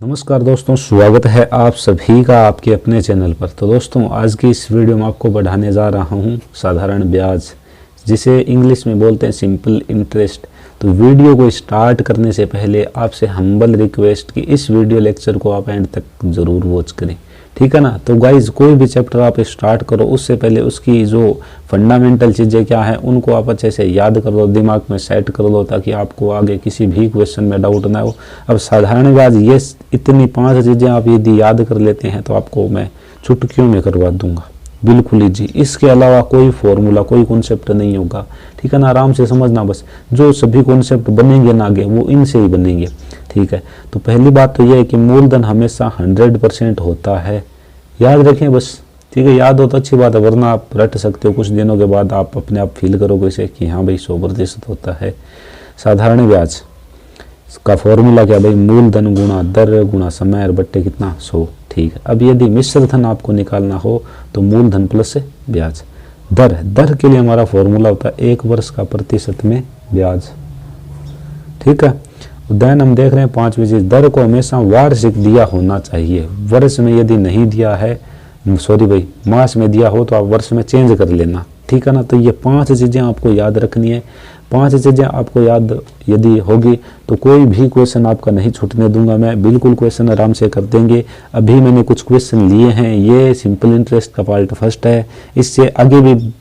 नमस्कार दोस्तों, स्वागत है आप सभी का आपके अपने चैनल पर। तो दोस्तों, आज की इस वीडियो में आपको बढ़ाने जा रहा हूं साधारण ब्याज, जिसे इंग्लिश में बोलते हैं सिंपल इंटरेस्ट। तो वीडियो को स्टार्ट करने से पहले आपसे हम्बल रिक्वेस्ट कि इस वीडियो लेक्चर को आप एंड तक ज़रूर वॉच करें, ठीक है ना। तो गाइज, कोई भी चैप्टर आप स्टार्ट करो उससे पहले उसकी जो फंडामेंटल चीज़ें क्या हैं उनको आप अच्छे से याद कर लो, दिमाग में सेट कर लो, ताकि आपको आगे किसी भी क्वेश्चन में डाउट ना हो। अब साधारण ब्याज ये इतनी 5 चीज़ें आप यदि याद कर लेते हैं तो आपको मैं चुटकियों में करवा दूंगा, बिल्कुल ही जी। इसके अलावा कोई फॉर्मूला, कोई कॉन्सेप्ट नहीं होगा, ठीक है ना। आराम से समझना, बस जो सभी कॉन्सेप्ट बनेंगे ना आगे वो इनसे ही बनेंगे, ठीक है। तो पहली बात तो यह है कि मूलधन हमेशा 100% होता है, याद रखें बस, ठीक है। याद हो तो अच्छी बात है, वरना आप रट सकते हो, कुछ दिनों के बाद आप अपने आप फील करोगे इसे कि हाँ भाई 100% होता है। साधारण ब्याज का फॉर्मूला क्या भाई, मूलधन गुणा दर गुणा समय और बट्टे कितना 100, ठीक है। अब यदि मिश्र धन आपको निकालना हो तो मूलधन प्लस ब्याज। दर के लिए हमारा फॉर्मूला होता है 1 वर्ष का प्रतिशत में ब्याज, ठीक है। देन हम देख रहे हैं 5वीं चीज, दर को हमेशा वार्षिक दिया होना चाहिए। वर्ष में यदि नहीं दिया है, सॉरी भाई, मास में दिया हो तो आप वर्ष में चेंज कर लेना, ठीक है ना। तो ये 5 चीजें आपको याद रखनी है। 5 चीजें आपको याद यदि होगी तो कोई भी क्वेश्चन आपका नहीं छूटने दूंगा मैं, बिल्कुल क्वेश्चन आराम से कर देंगे। अभी मैंने कुछ क्वेश्चन लिए हैं, ये सिंपल इंटरेस्ट का पार्ट फर्स्ट है। इससे आगे भी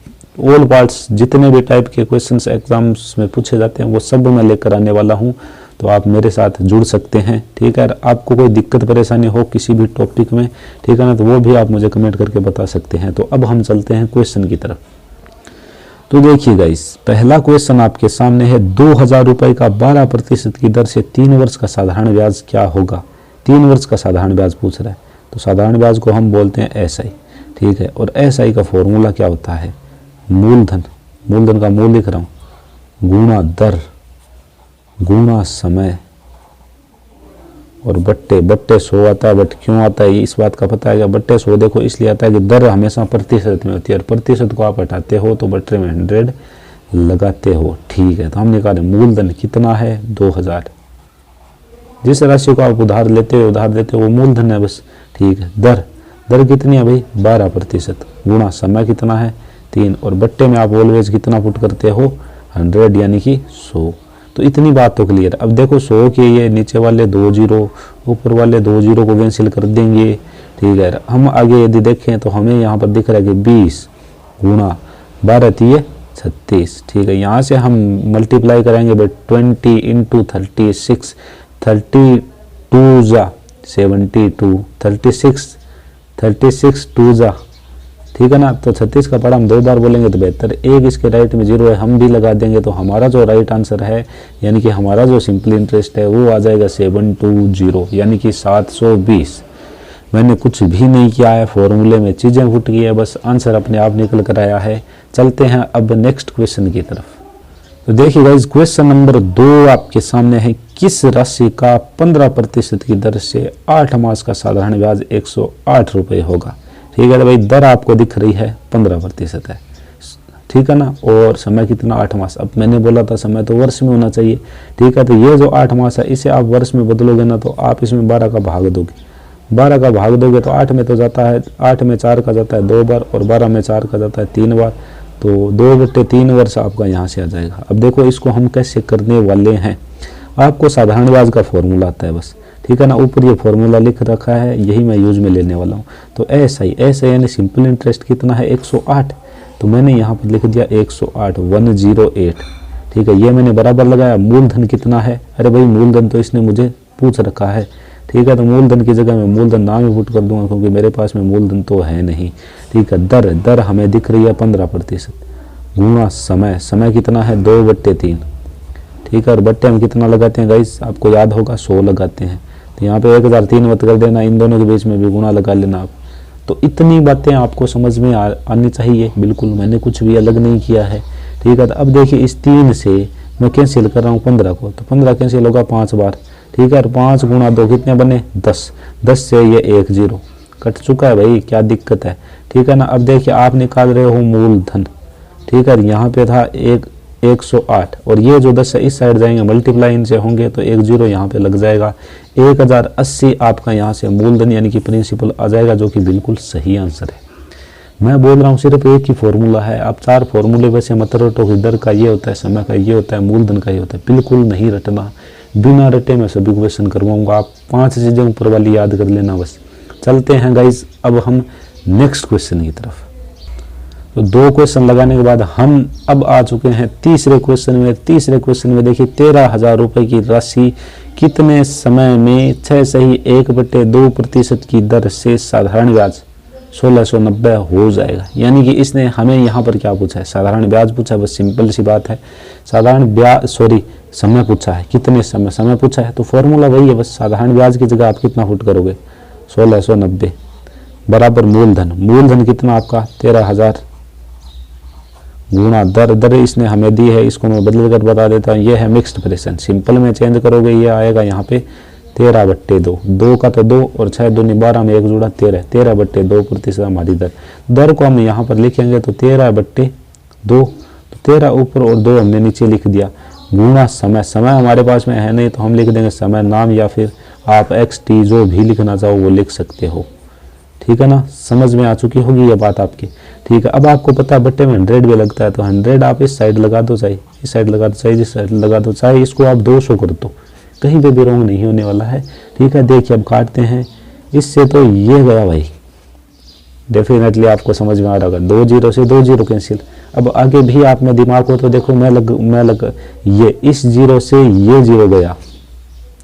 ऑल पार्ट्स जितने भी टाइप के क्वेश्चंस एग्जाम्स में पूछे जाते हैं वो सब मैं लेकर आने वाला हूं, तो आप मेरे साथ जुड़ सकते हैं, ठीक है। आपको कोई दिक्कत परेशानी हो किसी भी टॉपिक में, ठीक है ना, तो वो भी आप मुझे कमेंट करके बता सकते हैं। तो अब हम चलते हैं क्वेश्चन की तरफ। तो देखिए गाइस, पहला क्वेश्चन आपके सामने है, 2000 रुपए का 12% की दर से 3 वर्ष का साधारण ब्याज क्या होगा। 3 वर्ष का साधारण ब्याज पूछ रहा है, तो साधारण ब्याज को हम बोलते हैं SI, ठीक है। और SI का फॉर्मूला क्या होता है, मूलधन का मूल लिख रहा हूं, गुणा दर गुणा समय और बट्टे 100 आता है। बट क्यों आता है इस बात का पता है क्या, बट्टे 100 देखो इसलिए आता है कि दर हमेशा प्रतिशत में होती है और प्रतिशत को आप हटाते हो तो बट्टे में 100 लगाते हो, ठीक है। तो हम निकाले मूलधन कितना है 2000, जिस राशि को आप उधार लेते हो उधार देते हो वो मूलधन है बस, ठीक है। दर कितनी है भाई 12%, गुणा समय कितना है 3, और बट्टे में आप ऑलवेज कितना पुट करते हो 100 यानी कि 100। तो इतनी बात तो क्लियर। अब देखो 100 के ये नीचे वाले 2 जीरो, ऊपर वाले 2 जीरो को कैंसिल कर देंगे, ठीक है। हम आगे यदि देखें तो हमें यहाँ पर दिख रहा है कि 20 गुणा 12 36, ठीक है। यहाँ से हम मल्टीप्लाई करेंगे भाई 20 इंटू 36, 32 जा 72, 36 2 जा, ठीक है ना। तो 36 का पढ़ा हम 2 बार बोलेंगे तो बेहतर। एक इसके राइट में 0 है, हम भी लगा देंगे तो हमारा जो राइट आंसर है यानी कि हमारा जो सिंपल इंटरेस्ट है वो आ जाएगा 720 यानी कि 720। मैंने कुछ भी नहीं किया है, फॉर्मूले में चीज़ें फुट गई है, बस आंसर अपने आप निकल कर आया है। चलते हैं अब नेक्स्ट क्वेश्चन की तरफ। तो देखिए गाइस, क्वेश्चन नंबर 2 आपके सामने है, किस राशि का 15% की दर से 8 मास का साधारण ब्याज 108 रुपये होगा, ठीक है। तो भाई दर आपको दिख रही है 15% है, ठीक है ना, और समय कितना 8 मास। अब मैंने बोला था समय तो वर्ष में होना चाहिए, ठीक है। तो ये जो 8 मास है इसे आप वर्ष में बदलोगे ना तो आप इसमें 12 का भाग दोगे, 12 का भाग दोगे तो 8 में तो जाता है, 8 में 4 का जाता है 2 बार और 12 में 4 का जाता है 3 बार, तो 2/3 वर्ष आपका यहाँ से आ जाएगा। अब देखो इसको हम कैसे करने वाले हैं, आपको साधारण ब्याज का फॉर्मूला आता है बस, ठीक है ना। ऊपर ये फॉर्मूला लिख रखा है, यही मैं यूज में लेने वाला हूँ। तो SI यानी सिंपल इंटरेस्ट कितना है 108, तो मैंने यहाँ पर लिख दिया 108 108, ठीक है। ये मैंने बराबर लगाया। मूलधन कितना है, अरे भाई मूलधन तो इसने मुझे पूछ रखा है, ठीक है। तो मूलधन की जगह मैं मूलधन नाम ही पुट कर दूंगा क्योंकि मेरे पास में मूलधन तो है नहीं, ठीक है। दर हमें दिख रही है 15%, गुणा समय कितना है 2/3, ठीक है। और बट्टे में कितना लगाते हैं गाइस, आपको याद होगा 100 लगाते हैं। तो यहाँ पे 1003 मत कर देना, इन दोनों के बीच में भी गुणा लगा लेना आप। तो इतनी बातें आपको समझ में आनी चाहिए, बिल्कुल मैंने कुछ भी अलग नहीं किया है, ठीक है। तो अब देखिए इस 3 से मैं कैंसिल कर रहा हूँ 15 को, तो 15 कैंसिल होगा 5 बार, ठीक है। और 5 गुणा 2 कितने बने 10, 10 से ये 1 0 कट चुका है भाई, क्या दिक्कत है, ठीक है ना। अब देखिए आप निकाल रहे हो मूलधन, ठीक है। यहाँ पे था 108 और ये जो 10 है इस साइड जाएंगे, मल्टीप्लाई इनसे होंगे तो 1 0 यहाँ पे लग जाएगा, 1080 आपका यहाँ से मूलधन यानी कि प्रिंसिपल आ जाएगा, जो कि बिल्कुल सही आंसर है। मैं बोल रहा हूँ सिर्फ एक ही फॉर्मूला है, आप 4 फॉर्मूले वैसे मत रटो कि दर का ये होता है, समय का ये होता है, मूलधन का ये होता है, बिल्कुल नहीं रटना। बिना रटे मैं सभी क्वेश्चन करवाऊंगा, आप 5 चीज़ें ऊपर वाली याद कर लेना बस। चलते हैं गाइज अब हम नेक्स्ट क्वेश्चन की तरफ। तो 2 क्वेश्चन लगाने के बाद हम अब आ चुके हैं तीसरे क्वेश्चन में। तीसरे क्वेश्चन में देखिए 13,000 रुपये की राशि कितने समय में 6 सही 1/2% की दर से साधारण ब्याज 1690 हो जाएगा। यानी कि इसने हमें यहाँ पर क्या पूछा है, साधारण ब्याज पूछा है, बस सिंपल सी बात है। साधारण ब्याज समय पूछा है, कितने समय पूछा है, तो फॉर्मूला वही है, बस साधारण ब्याज की जगह आप कितना फुट करोगे 1690 बराबर मूलधन कितना आपका 13,000 गुणा दर इसने हमें दी है, इसको मैं बदल कर बता देता हूँ। ये है मिक्स्ड फ्रैक्शन, सिंपल में चेंज करोगे ये आएगा यहाँ पे 13/2, 2 का तो 2 और 6 दूनी 12 में 1 जुड़ा 13/2% हमारी दर को हम यहाँ पर लिखेंगे तो 13/2, तो 13 ऊपर और 2 हमने नीचे लिख दिया, गुणा समय हमारे पास में है नहीं तो हम लिख देंगे समय नाम, या फिर आप XT जो भी लिखना चाहो वो लिख सकते हो। ठीक है ना, समझ में आ चुकी होगी ये बात आपकी। ठीक है, अब आपको पता है बट्टे में 100 भी लगता है, तो 100 आप इस साइड लगा दो, चाहे इस साइड लगा दो, चाहे इस साइड लगा दो, चाहे इसको आप 200 कर दो, कहीं पे भी रॉन्ग नहीं होने वाला है। ठीक है, देखिए अब काटते हैं इससे, तो ये गया भाई, डेफिनेटली आपको समझ में आ रहा होगा, 2 जीरो से 2 जीरो कैंसिल। अब आगे भी आप में दिमाग हो तो देखो, मैं ये इस जीरो से ये जीरो गया,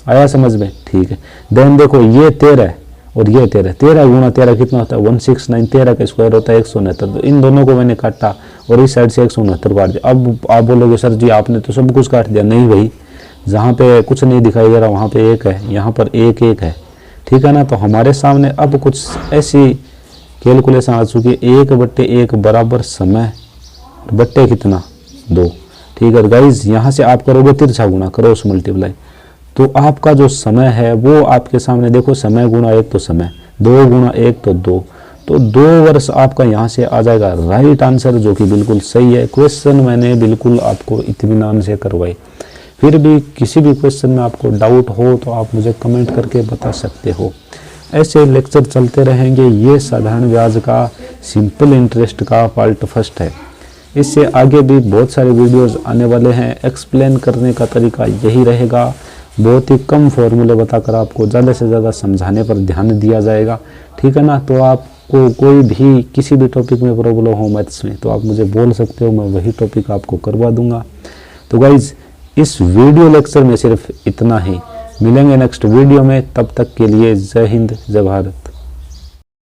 आया समझ में। ठीक है, देन देखो ये 13 और ये 13 गुणा 13 कितना होता है 169, 13 का स्क्वायर होता है 169, तो इन दोनों को मैंने काटा और इस साइड से 169 काट दिया। अब आप बोलोगे सर जी आपने तो सब कुछ काट दिया, नहीं भाई, जहाँ पे कुछ नहीं दिखाई दे रहा वहाँ पे 1 है, यहाँ पर 1 है। ठीक है ना, तो हमारे सामने अब कुछ ऐसी कैलकुलेशन आ चुकी है, 1/1 बराबर समय बट्टे कितना 2। ठीक है गाइज, यहाँ से आप करोगे तिरछा गुणा, क्रॉस मल्टीप्लाई, तो आपका जो समय है वो आपके सामने देखो, समय गुणा 1 तो समय, 2 गुणा 1 तो 2, तो 2 वर्ष आपका यहाँ से आ जाएगा राइट आंसर, जो कि बिल्कुल सही है। क्वेश्चन मैंने बिल्कुल आपको इत्मीनान से करवाई। फिर भी किसी भी क्वेश्चन में आपको डाउट हो तो आप मुझे कमेंट करके बता सकते हो। ऐसे लेक्चर चलते रहेंगे। ये साधारण ब्याज का सिंपल इंटरेस्ट का पार्ट फर्स्ट है। इससे आगे भी बहुत सारे वीडियोस आने वाले हैं। एक्सप्लेन करने का तरीका यही रहेगा, बहुत ही कम फॉर्मूले बताकर आपको ज़्यादा से ज़्यादा समझाने पर ध्यान दिया जाएगा। ठीक है ना, तो आपको कोई भी किसी भी टॉपिक में प्रॉब्लम हो मैथ्स में तो आप मुझे बोल सकते हो, मैं वही टॉपिक आपको करवा दूंगा। तो गाइज इस वीडियो लेक्चर में सिर्फ इतना ही, मिलेंगे नेक्स्ट वीडियो में, तब तक के लिए जय हिंद जय भारत।